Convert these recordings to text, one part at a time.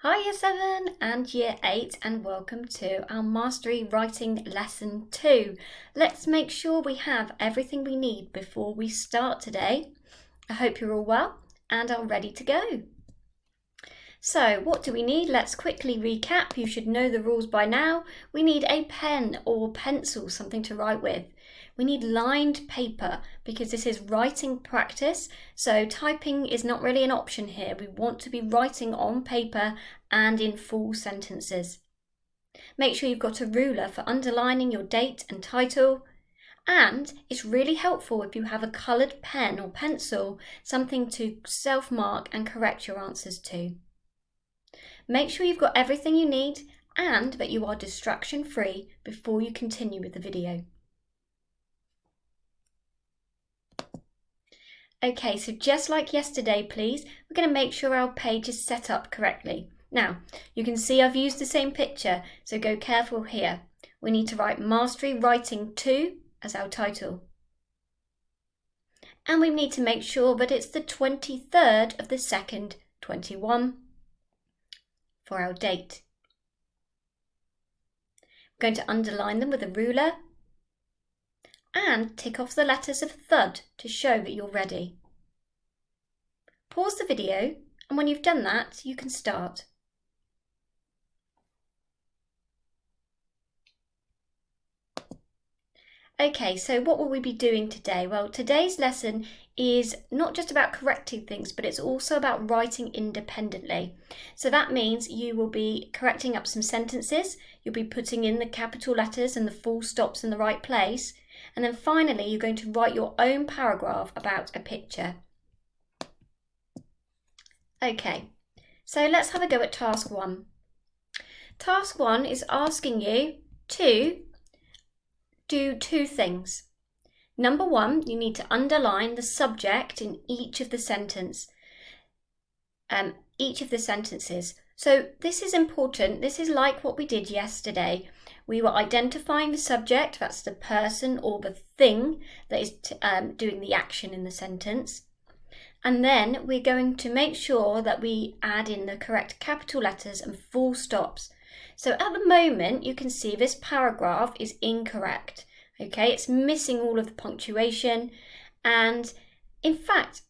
Hi Year 7 and Year 8 and welcome to our Mastery Writing Lesson 2. Let's make sure we have everything we need before we start today. I hope you're all well and are ready to go. So what do we need? Let's quickly recap. You should know the rules by now. We need a pen or pencil, something to write with. We need lined paper because this is writing practice, so typing is not really an option here. We want to be writing on paper and in full sentences. Make sure you've got a ruler for underlining your date and title, and it's really helpful if you have a coloured pen or pencil, something to self-mark and correct your answers to. Make sure you've got everything you need and that you are distraction-free before you continue with the video. Okay, so just like yesterday, please, we're going to make sure our page is set up correctly. Now, you can see I've used the same picture, so go careful here. We need to write Mastery Writing 2 as our title. And we need to make sure that it's the 23rd of the 2nd, 21 for our date. We're going to underline them with a ruler and tick off the letters of thud to show that you're ready. Pause the video, and when you've done that, you can start. Okay, so what will we be doing today? Well, today's lesson is not just about correcting things, but it's also about writing independently. So that means you will be correcting up some sentences, you'll be putting in the capital letters and the full stops in the right place, and then finally you're going to write your own paragraph about a picture. Okay, so let's have a go at task 1. Task 1 is asking you to do 2 things. Number 1, you need to underline the subject in each of the sentences. So this is important. This is like what we did yesterday. We were identifying the subject, that's the person or the thing that is doing the action in the sentence. And then we're going to make sure that we add in the correct capital letters and full stops. So at the moment, you can see this paragraph is incorrect. Okay, it's missing all of the punctuation. And in fact,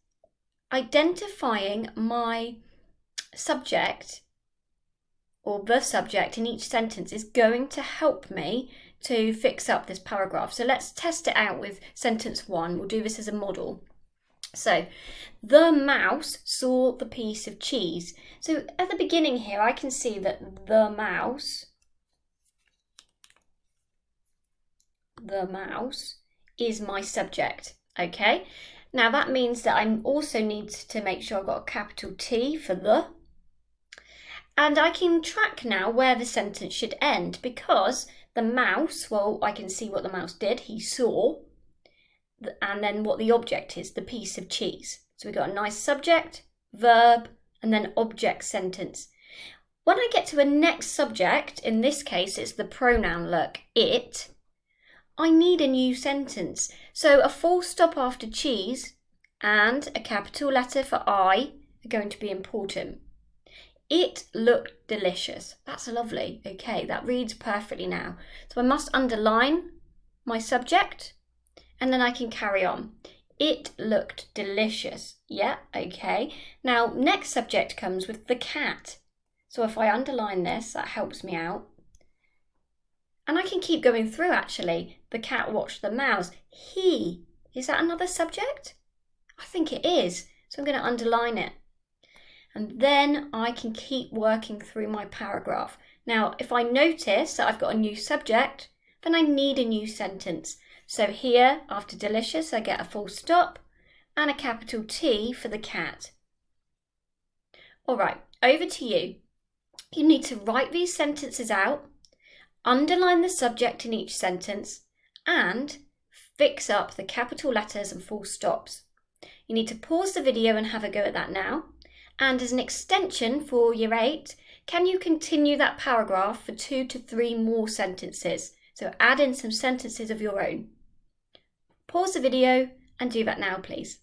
identifying my subject or the subject in each sentence is going to help me to fix up this paragraph. So let's test it out with sentence 1. We'll do this as a model. So, the mouse saw the piece of cheese. So at the beginning here, I can see that the mouse is my subject, okay? Now that means that I also need to make sure I've got a capital T for the. And I can track now where the sentence should end because the mouse, well, I can see what the mouse did, he saw. And then what the object is, the piece of cheese. So we've got a nice subject, verb, and then object sentence. When I get to a next subject, in this case it's the pronoun look, it, I need a new sentence. So a full stop after cheese and a capital letter for I are going to be important. It looked delicious. That's lovely. Okay, that reads perfectly now. So I must underline my subject, and then I can carry on. It looked delicious. Yeah, okay. Now, next subject comes with the cat. So if I underline this, that helps me out. And I can keep going through, actually. The cat watched the mouse. He. Is that another subject? I think it is. So I'm going to underline it. And then I can keep working through my paragraph. Now, if I notice that I've got a new subject, then I need a new sentence. So here, after delicious, I get a full stop and a capital T for the cat. All right, over to you. You need to write these sentences out, underline the subject in each sentence, and fix up the capital letters and full stops. You need to pause the video and have a go at that now. And as an extension for Year 8, can you continue that paragraph for 2 to 3 more sentences? So add in some sentences of your own. Pause the video and do that now, please.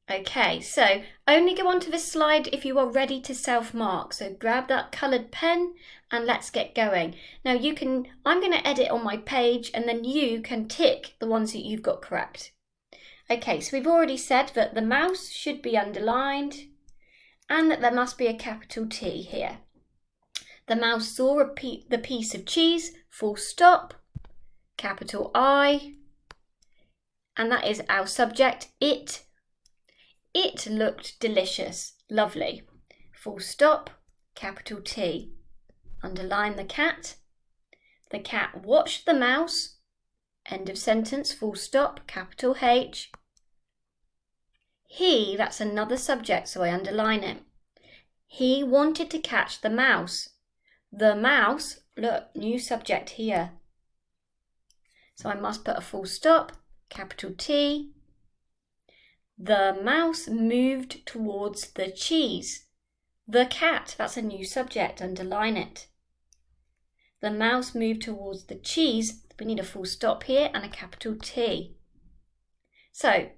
Okay, so only go onto this slide if you are ready to self-mark. So grab that coloured pen and let's get going. Now I'm going to edit on my page and then you can tick the ones that you've got correct. Okay, so we've already said that the mouse should be underlined and that there must be a capital T here. The mouse saw the piece of cheese, full stop, capital I, and that is our subject, it. It looked delicious, lovely, full stop, capital T. Underline the cat watched the mouse, end of sentence, full stop, capital H. He, that's another subject, so I underline it. He wanted to catch the mouse. The mouse, look, new subject here. So I must put a full stop, capital T. The mouse moved towards the cheese. The cat, that's a new subject, underline it. The mouse moved towards the cheese. We need a full stop here and a capital T. So,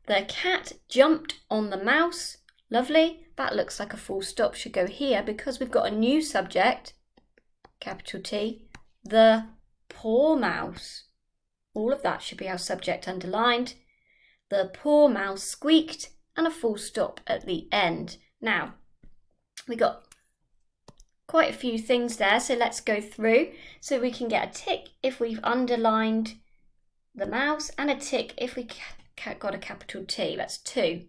the cat jumped on the mouse. Lovely. That looks like a full stop should go here because we've got a new subject, capital T. The poor mouse. All of that should be our subject underlined. The poor mouse squeaked and a full stop at the end. Now, we got quite a few things there, so let's go through. So we can get a tick if we've underlined the mouse and a tick if we got a capital T, that's 2.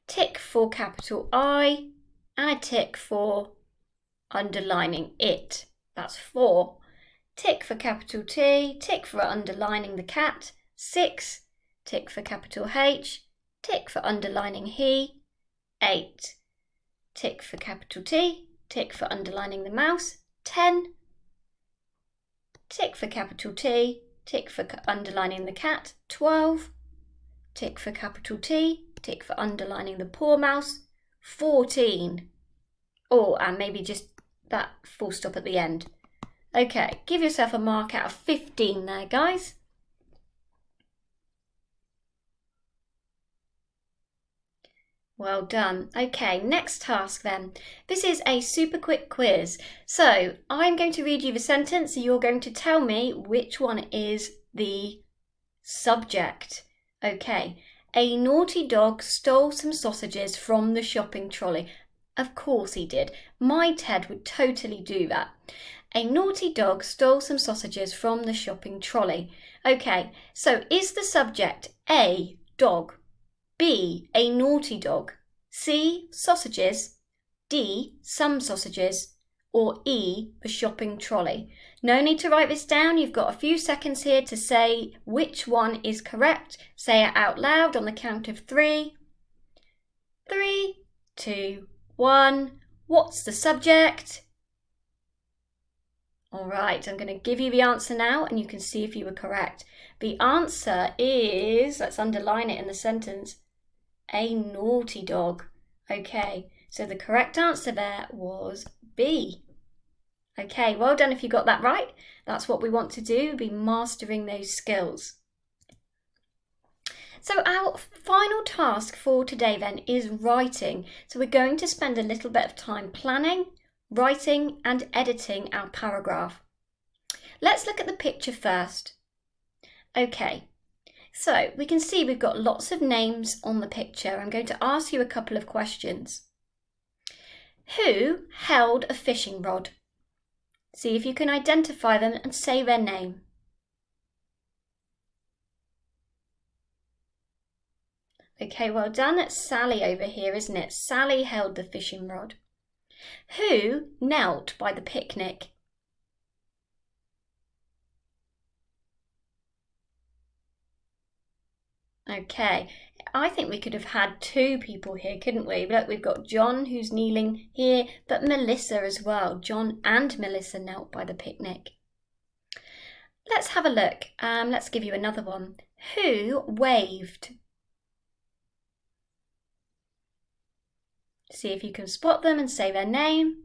Tick for capital I and a tick for underlining it, that's 4. Tick for capital T, tick for underlining the cat, 6. Tick for capital H, tick for underlining he, 8. Tick for capital T, tick for underlining the mouse, 10. Tick for capital T, tick for underlining the cat, 12. Tick for capital T, tick for underlining the poor mouse, 14. Oh, and maybe just that full stop at the end. Okay, give yourself a mark out of 15 there, guys. Well done. Okay, next task then. This is a super quick quiz. So I'm going to read you the sentence and you're going to tell me which one is the subject. Okay, a naughty dog stole some sausages from the shopping trolley. Of course he did. My Ted would totally do that. A naughty dog stole some sausages from the shopping trolley. Okay, so is the subject A, dog, B, a naughty dog, C, sausages, D, some sausages, or E, the shopping trolley? No need to write this down. You've got a few seconds here to say which one is correct. Say it out loud on the count of 3. 3, 2, 1. What's the subject? All right, I'm going to give you the answer now and you can see if you were correct. The answer is, let's underline it in the sentence, a naughty dog. Okay, so the correct answer there was B. Okay, well done if you got that right. That's what we want to do, be mastering those skills. So our final task for today then is writing. So we're going to spend a little bit of time planning, writing and editing our paragraph. Let's look at the picture first. Okay. So we can see we've got lots of names on the picture. I'm going to ask you a couple of questions. Who held a fishing rod? See if you can identify them and say their name. Okay, well done. It's Sally over here, isn't it? Sally held the fishing rod. Who knelt by the picnic? Okay, I think we could have had 2 people here, couldn't we? Look, we've got John who's kneeling here, but Melissa as well. John and Melissa knelt by the picnic. Let's have a look. Let's give you another one. Who waved? See if you can spot them and say their name.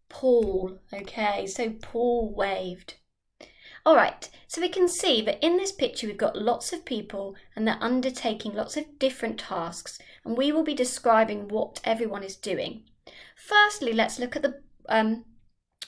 Paul. Okay, so Paul waved. All right, so we can see that in this picture we've got lots of people and they're undertaking lots of different tasks, and we will be describing what everyone is doing. Firstly, let's look at the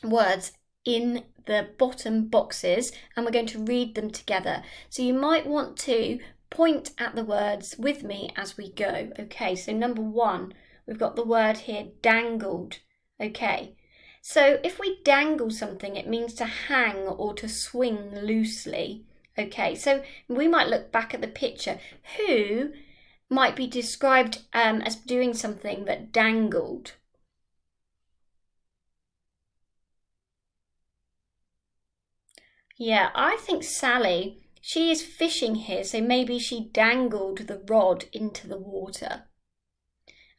words in the bottom boxes, and we're going to read them together. So you might want to point at the words with me as we go. Okay, so number 1, we've got the word here, dangled. Okay, so if we dangle something, it means to hang or to swing loosely. Okay, so we might look back at the picture. Who might be described as doing something that dangled? Yeah, I think Sally, she is fishing here, so maybe she dangled the rod into the water.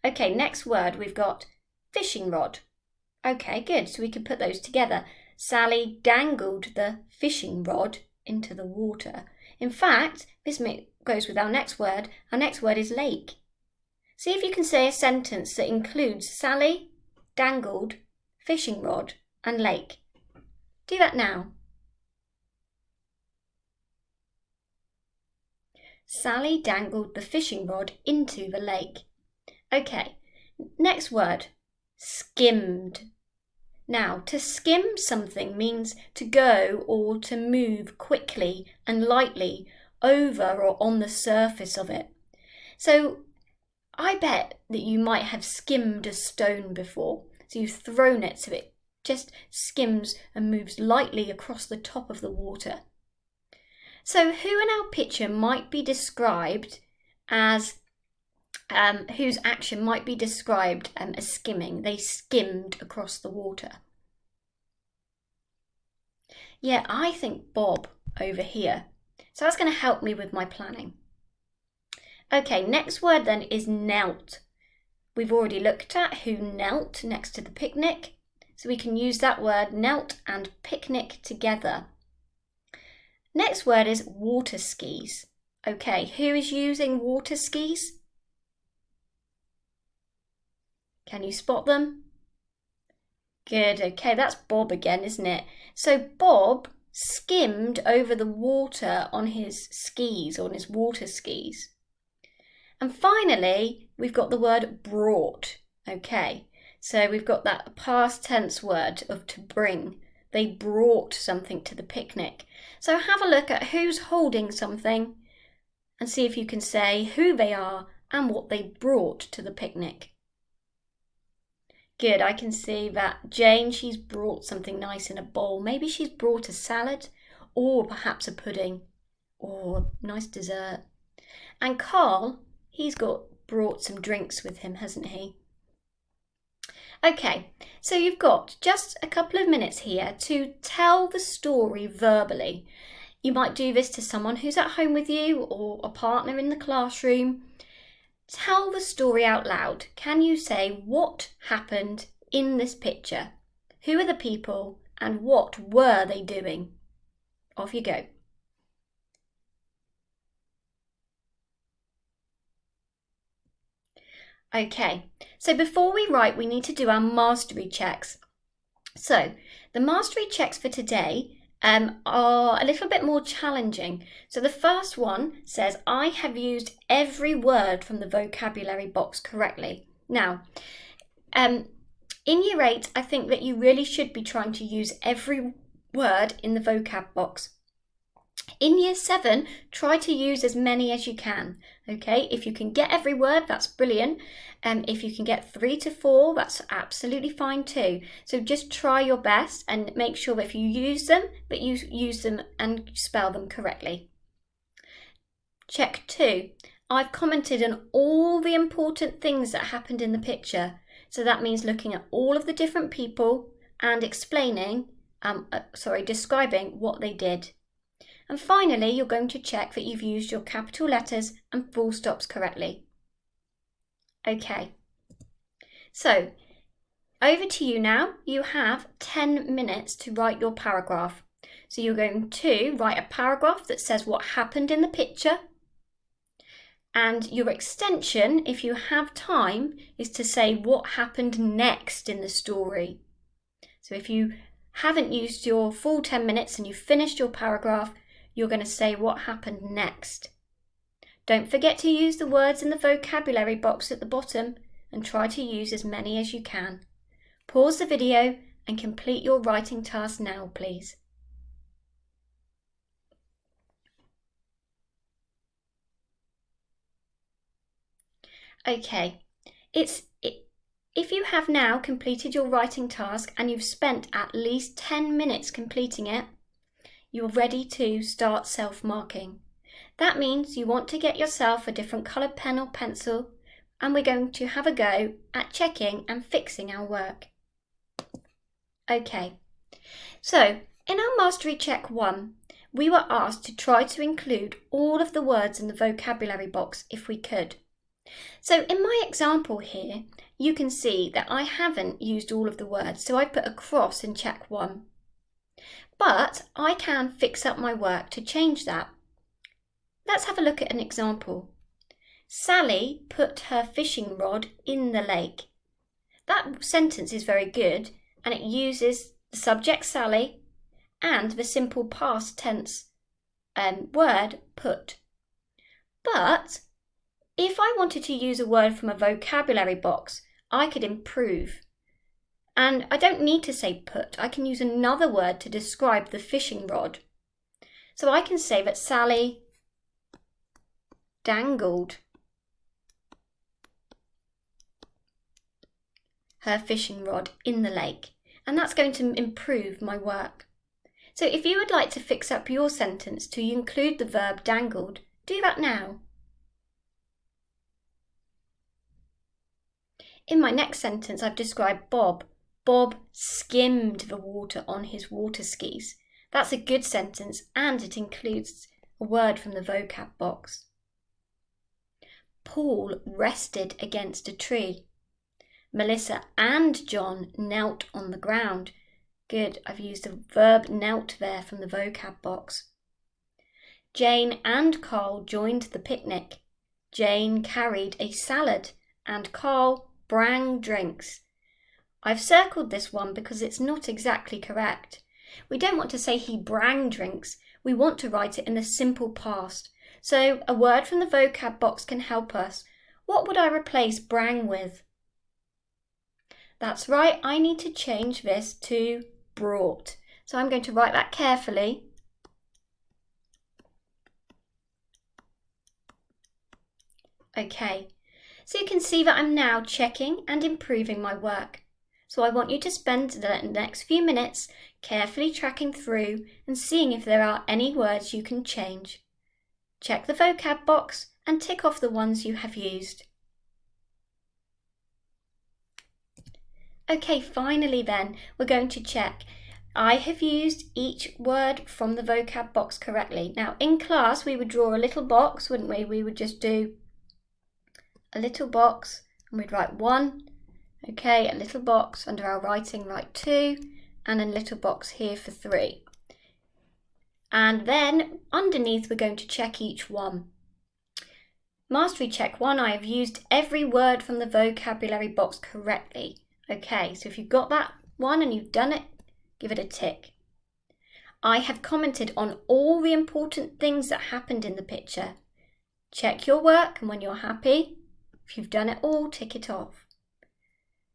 Okay, next word we've got fishing rod. Okay, good, so we can put those together. Sally dangled the fishing rod into the water. In fact, this goes with our next word. Our next word is lake. See if you can say a sentence that includes Sally dangled, fishing rod and lake. Do that now. Sally dangled the fishing rod into the lake. Okay, next word, skimmed. Now, to skim something means to go or to move quickly and lightly over or on the surface of it. So I bet that you might have skimmed a stone before. So you've thrown it so it just skims and moves lightly across the top of the water. So who in our picture might be described as, whose action might be described as skimming? They skimmed across the water. Yeah, I think Bob over here. So that's going to help me with my planning. Okay, next word then is knelt. We've already looked at who knelt next to the picnic. So we can use that word knelt and picnic together. Next word is water skis. Okay, who is using water skis? Can you spot them? Good, okay, that's Bob again, isn't it? So Bob skimmed over the water on his skis, on his water skis. And finally, we've got the word brought. Okay, so we've got that past tense word of to bring. They brought something to the picnic. So have a look at who's holding something and see if you can say who they are and what they brought to the picnic. Good, I can see that Jane, she's brought something nice in a bowl. Maybe she's brought a salad or perhaps a pudding or a nice dessert. And Carl, he's brought some drinks with him, hasn't he? Okay, so you've got just a couple of minutes here to tell the story verbally. You might do this to someone who's at home with you or a partner in the classroom. Tell the story out loud. Can you say what happened in this picture? Who are the people and what were they doing? Off you go. Okay, so before we write, we need to do our mastery checks. So the mastery checks for today are a little bit more challenging. So the first one says, I have used every word from the vocabulary box correctly. Now, in Year 8, I think that you really should be trying to use every word in the vocab box. In Year 7, try to use as many as you can, okay? If you can get every word, that's brilliant. If you can get 3 to 4, that's absolutely fine too. So just try your best and make sure that if you use them, that you use them and spell them correctly. Check 2. I've commented on all the important things that happened in the picture. So that means looking at all of the different people and explaining, describing what they did. And finally, you're going to check that you've used your capital letters and full stops correctly. Okay, so over to you now. You have 10 minutes to write your paragraph. So you're going to write a paragraph that says what happened in the picture. And your extension, if you have time, is to say what happened next in the story. So if you haven't used your full 10 minutes and you've finished your paragraph, you're going to say what happened next. Don't forget to use the words in the vocabulary box at the bottom and try to use as many as you can. Pause the video and complete your writing task now, please. Okay, if you have now completed your writing task and you've spent at least 10 minutes completing it, you're ready to start self-marking. That means you want to get yourself a different coloured pen or pencil, and we're going to have a go at checking and fixing our work. Okay, so in our Mastery Check 1, we were asked to try to include all of the words in the vocabulary box if we could. So in my example here, you can see that I haven't used all of the words, so I put a cross in Check 1. But I can fix up my work to change that. Let's have a look at an example. Sally put her fishing rod in the lake. That sentence is very good, and it uses the subject Sally and the simple past tense word put. But if I wanted to use a word from a vocabulary box, I could improve. And I don't need to say put, I can use another word to describe the fishing rod. So I can say that Sally dangled her fishing rod in the lake, and that's going to improve my work. So if you would like to fix up your sentence to include the verb dangled, do that now. In my next sentence, I've described Bob. Bob skimmed the water on his water skis. That's a good sentence, and it includes a word from the vocab box. Paul rested against a tree. Melissa and John knelt on the ground. Good, I've used the verb knelt there from the vocab box. Jane and Carl joined the picnic. Jane carried a salad and Carl brang drinks. I've circled this one because it's not exactly correct. We don't want to say he brang drinks, we want to write it in the simple past. So a word from the vocab box can help us. What would I replace brang with? That's right, I need to change this to brought. So I'm going to write that carefully. Okay, so you can see that I'm now checking and improving my work. So I want you to spend the next few minutes carefully tracking through and seeing if there are any words you can change. Check the vocab box and tick off the ones you have used. Okay, finally then, we're going to check. I have used each word from the vocab box correctly. Now in class we would draw a little box, wouldn't we? We would just do a little box and we'd write 1. Okay, a little box under our writing, write 2, and a little box here for 3. And then underneath we're going to check each one. Mastery Check 1, I have used every word from the vocabulary box correctly. Okay, so if you've got that one and you've done it, give it a tick. I have commented on all the important things that happened in the picture. Check your work, and when you're happy, if you've done it all, tick it off.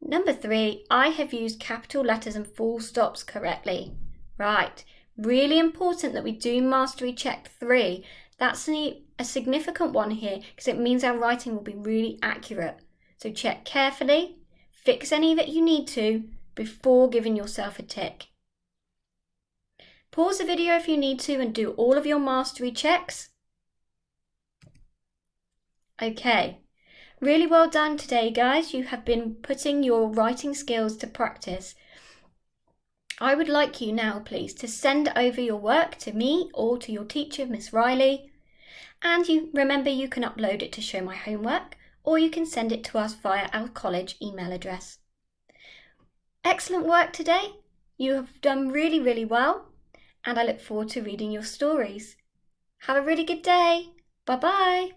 Number 3, I have used capital letters and full stops correctly. Right, really important that we do Mastery Check 3. That's a significant one here because it means our writing will be really accurate. So check carefully, fix any that you need to before giving yourself a tick. Pause the video if you need to and do all of your mastery checks. Okay. Really well done today, guys. You have been putting your writing skills to practice. I would like you now, please, to send over your work to me or to your teacher, Miss Riley. And remember you can upload it to Show My Homework, or you can send it to us via our college email address. Excellent work today. You have done really, really well, and I look forward to reading your stories. Have a really good day. Bye-bye.